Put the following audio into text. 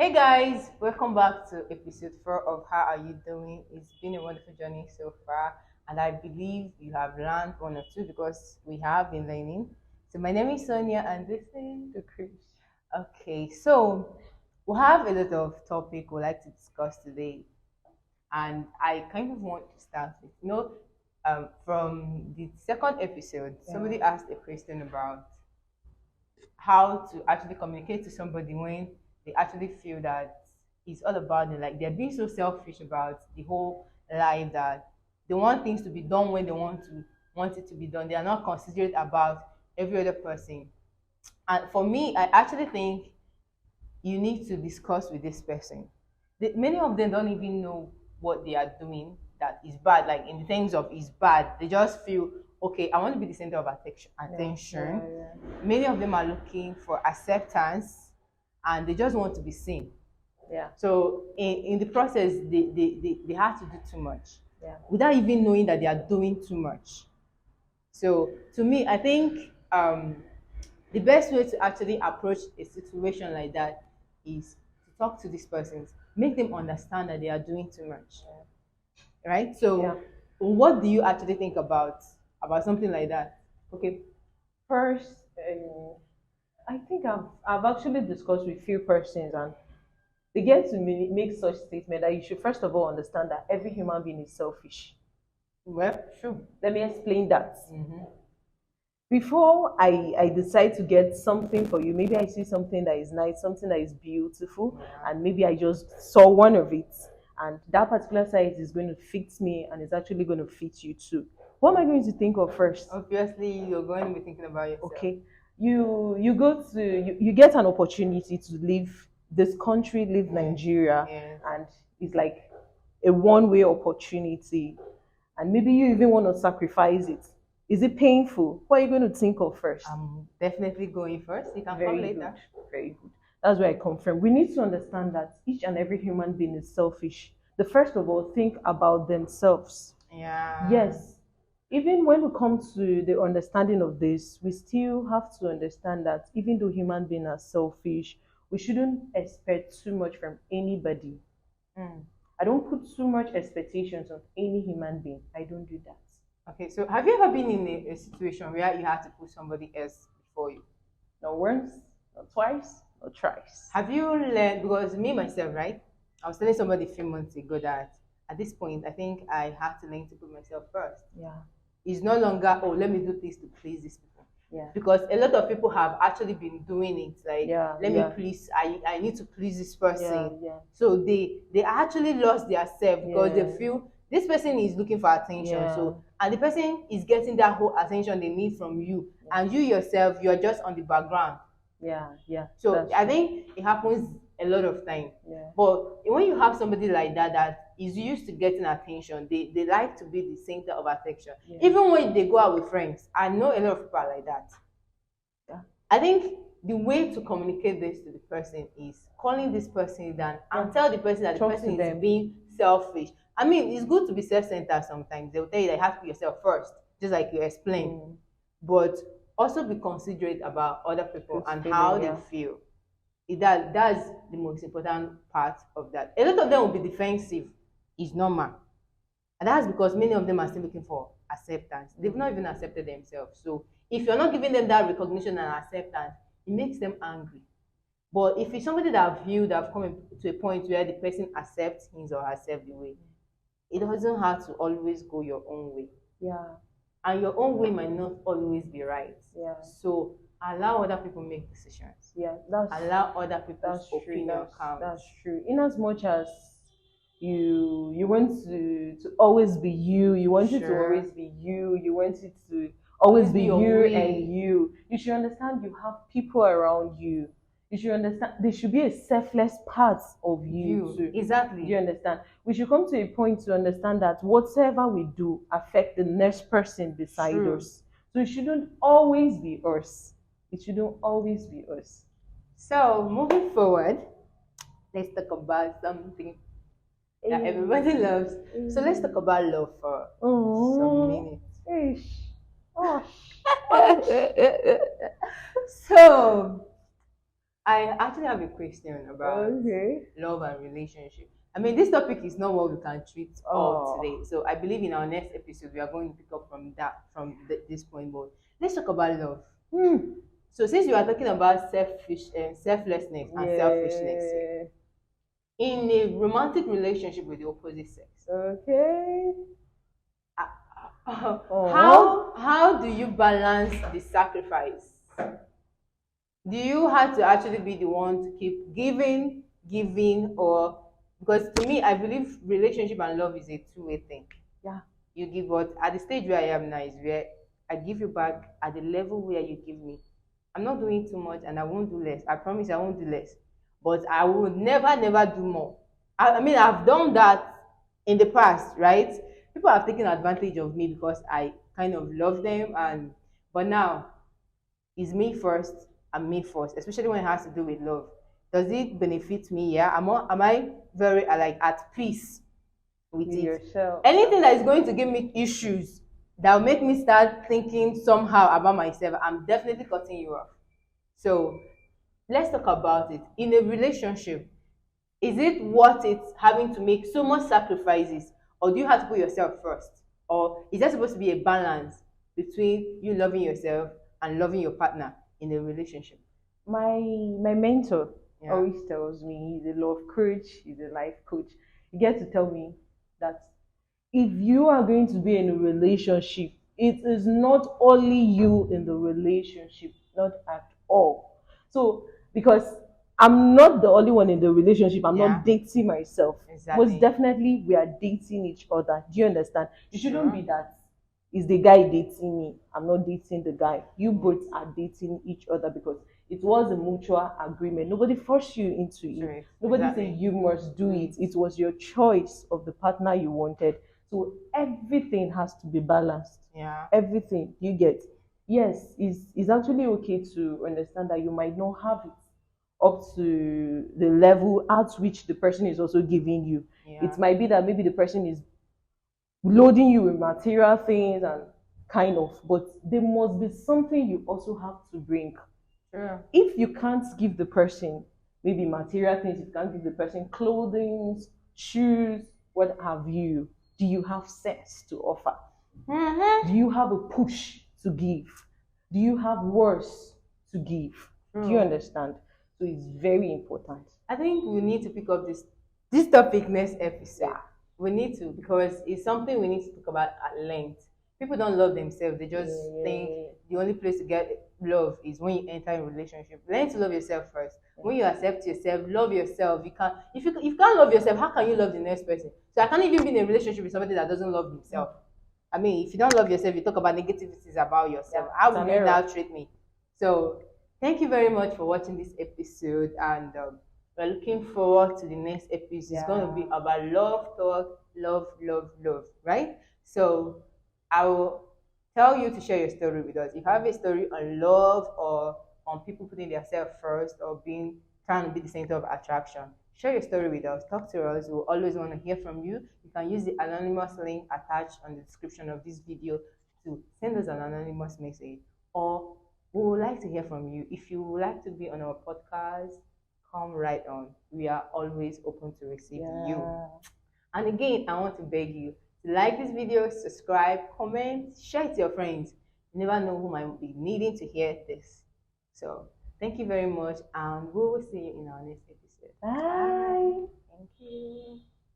Hey guys, welcome back to episode 4 of How Are You Doing? It's been a wonderful journey so far, and I believe you have learned one or two because we have been learning. So, my name is Sonia, and this is The Chris. okay. So, we have a lot of topic we'd like to discuss today, and I kind of want to start with from the second episode, somebody asked a question about how to actually communicate to somebody when they actually feel that it's all about them. Like they're being so selfish about the whole life that they want things to be done when they want it to be done. They are not considerate about every other person. And for me, I actually think you need to discuss with this person. Many of them don't even know what they are doing that is bad. Like in the terms of is bad, they just feel okay. I want to be the center of attention. Many of them are looking for acceptance, and they just want to be seen. Yeah. So in the process, they have to do too much without even knowing that they are doing too much. So to me, I think the best way to actually approach a situation like that is to talk to these persons, make them understand that they are doing too much, right? So, Yeah. what do you actually think about something like that? Okay. First, I think I've actually discussed with few persons, and they get to make such statement that you should first of all understand that every human being is selfish. Well, true. Let me explain that. Mm-hmm. Before I decide to get something for you, maybe I see something that is nice, something that is beautiful, and maybe I just saw one of it, and that particular size is going to fit me and it's actually going to fit you too. What am I going to think of first? Obviously, you're going to be thinking about yourself. Okay, you get an opportunity to leave this country, leave Nigeria, and it's like a one-way opportunity, and maybe you even want to sacrifice it. Is it painful? What are you going to think of first? I'm definitely going first. You can come Very later. good. Very good. That's where I come from. We need to understand that each and every human being is selfish. The first of all, think about themselves. Yeah. Yes. Even when we come to the understanding of this, we still have to understand that even though human beings are selfish, we shouldn't expect too much from anybody. I don't put too much expectations on any human being. I don't do that. Okay, so have you ever been in a situation where you had to put somebody else before you? Not once, not twice, not thrice. Have you learned, because me myself, right? I was telling somebody a few months ago that at this point, I think I have to learn to put myself first. Yeah. It's no longer, oh, let me do this to please these people. Yeah. Because a lot of people have actually been doing it. Like, let me Yeah. please, I need to please this person. Yeah. So they actually lost their self because Yeah. they feel this person is looking for attention. Yeah. So, and the person is getting that whole attention they need from you. And you yourself, you're just on the background. Yeah. So I think it happens a lot of time. Yeah. But when you have somebody like that is used to getting attention, they like to be the center of attention. Yeah. Even when they go out with friends, I know a lot of people are like that. Yeah. I think the way to communicate this to the person is calling this person down and tell the person that the Talk person to is them. being selfish. I mean, it's good to be self-centered sometimes. They'll tell you that you have to put yourself first, just like you explained. But also be considerate about other people and how they feel. That's the most important part of that. A lot of them will be defensive. It's normal. And that's because many of them are still looking for acceptance. They've not even accepted themselves. So if you're not giving them that recognition and acceptance, it makes them angry. But if it's somebody that have healed, that have come to a point where the person accepts his or herself the way, it doesn't have to always go your own way. Yeah. And your own way might not always be right. Yeah. So allow other people make decisions. Yeah. Allow other people's opinion count. That's true. In as much as you want to always be you, you want it to always be you want it to always be you and you should understand you have people around you. You should understand there should be a selfless part of you too. Exactly. Do you understand? We should come to a point to understand that whatever we do affect the next person beside us. So it shouldn't always be us. It shouldn't always be us. So moving forward, let's talk about something that everybody loves. So let's talk about love for some minutes. Oh. So I actually have a question about Okay. love and relationship. I mean, this topic is not what we can treat all Oh. today. So I believe in our next episode we are going to pick up from this point. But let's talk about love. Hmm. So since you are talking about selflessness and selfishness, Yeah. in a romantic relationship with the opposite sex, Okay. Oh. how do you balance the sacrifice? Do you have to actually be the one to keep giving, or because to me, I believe relationship and love is a two-way thing. Yeah. You give, what at the stage where I am now is where I give you back at the level where you give me. I'm not doing too much and I won't do less. I promise I won't do less. But I will never do more. I mean, I've done that in the past, right? People have taken advantage of me because I kind of love them, and but now it's me first and me first, especially when it has to do with love. Does it benefit me? Yeah. Am I very like at peace with With it? yourself. Anything that is going to give me issues that will make me start thinking somehow about myself, I'm definitely cutting you off. So let's talk about it. In a relationship, is it worth it having to make so much sacrifices, or do you have to put yourself first? Or is there supposed to be a balance between you loving yourself and loving your partner in a relationship? My my mentor Yeah. always tells me, he's a love coach, he's a life coach. He gets to tell me that if you are going to be in a relationship, it is not only you in the relationship, not at all. So, because I'm not the only one in the relationship, I'm Yeah. not dating myself. Exactly. Most definitely, we are dating each other. Do you understand? It shouldn't Sure. be that is the guy dating me, I'm not dating the guy. You both are dating each other because it was a mutual agreement. Nobody forced you into Sure. it. Nobody Exactly. said you must do it. It was your choice of the partner you wanted. So everything has to be balanced. Yeah. Everything you get. Yes, it's actually okay to understand that you might not have it up to the level at which the person is also giving you. Yeah. It might be that maybe the person is loading you with material things and kind of, but there must be something you also have to bring. Sure. If you can't give the person maybe material things, you can't give the person clothing, shoes, what have you, do you have sense to offer? Mm-hmm. Do you have a push to give? Do you have words to give? Do you understand? So it's very important. I think we need to pick up this topic next episode. Yeah. We need to, because it's something we need to talk about at length. People don't love themselves. They just think the only place to get love is when you enter a relationship. Learn to love yourself first. When you accept yourself, love yourself. You can if you can't love yourself, how can you love the next person? So I can't even be in a relationship with somebody that doesn't love himself. I mean, if you don't love yourself, you talk about negativities about yourself. Yeah, How it's will an you error. now treat me? So thank you very much for watching this episode, and we're looking forward to the next episode. It's going to be about love talk, love, right? So I will tell you to share your story with us. If you have a story on love or on people putting themselves first or being trying to be the center of attraction, share your story with us. Talk to us. We'll always want to hear from you. You can use the anonymous link attached on the description of this video to send us an anonymous message, or we would like to hear from you. If you would like to be on our podcast, come right on. We are always open to receive you. And again, I want to beg you to like this video, subscribe, comment, share it to your friends. You never know who might be needing to hear this. So thank you very much, and we will see you in our next episode. Bye.